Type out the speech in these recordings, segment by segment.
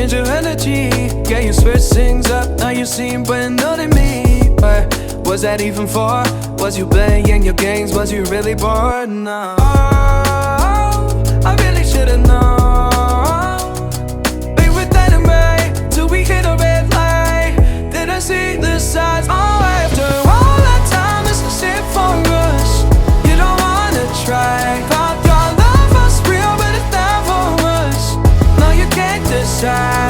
change your energy. Yeah, you switch things up, now you seem brand new to me. But was that even for? Was you playing your games? Was you really bored? No. Oh, I really should've known. Be with anime till we hit a red light. Didn't see the signs. Oh, after all that time, this is it for us. You don't wanna try. Thought your love was real, but it never was. No, you can't decide.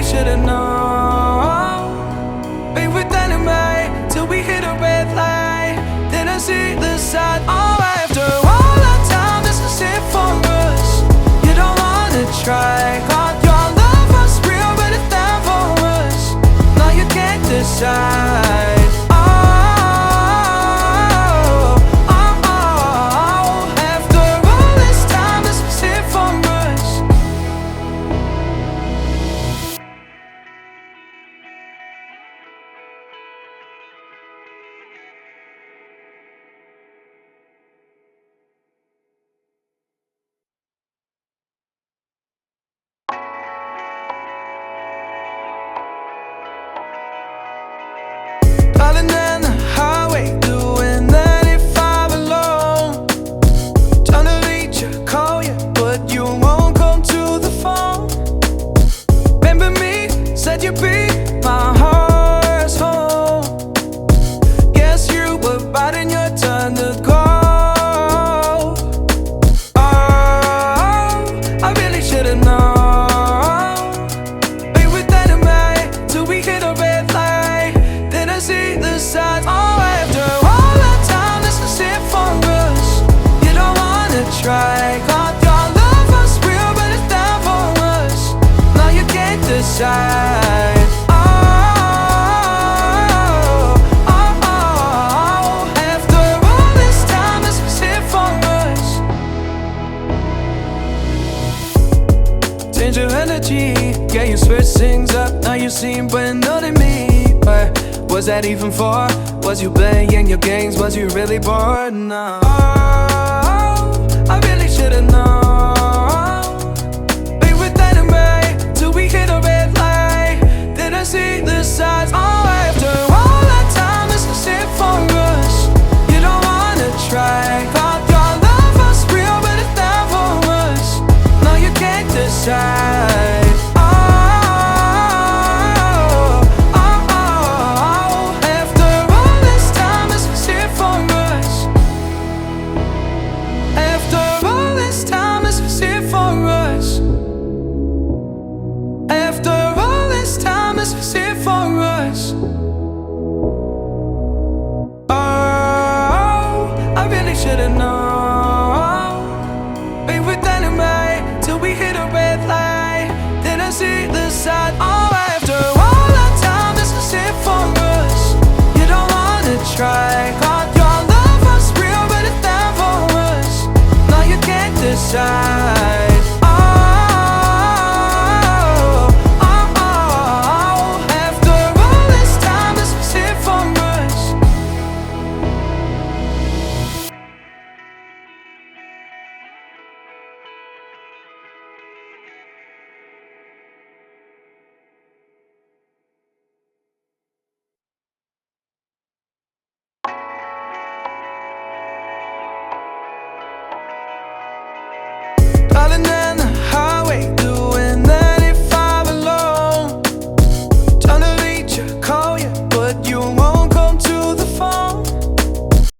Should've known. Be with anime till we hit a red light. Didn't see the side. Oh, after all that time, this is it for us. You don't wanna try. Thought your love was real, but it never was. No, you can't decide. Driving down the highway, doing 95 alone. Trying to reach you, call you, but you won't come to the phone. Remember me, said you'd be my heart's home. Guess you were biding your turn to go. Oh, I really should've known. Be with anime till we hit a red light. Didn't see the signs. Oh, after all that time, this is it for us. You don't wanna try. Thought your love was real, but it never was. No, you can't decide. Oh, oh, oh. After all this time, this is it for us. Change your energy. Yeah, you switch things up, now you seem brand new to me. But was that even for? Was you playing your games? Was you really bored? No. Oh, I really should've known.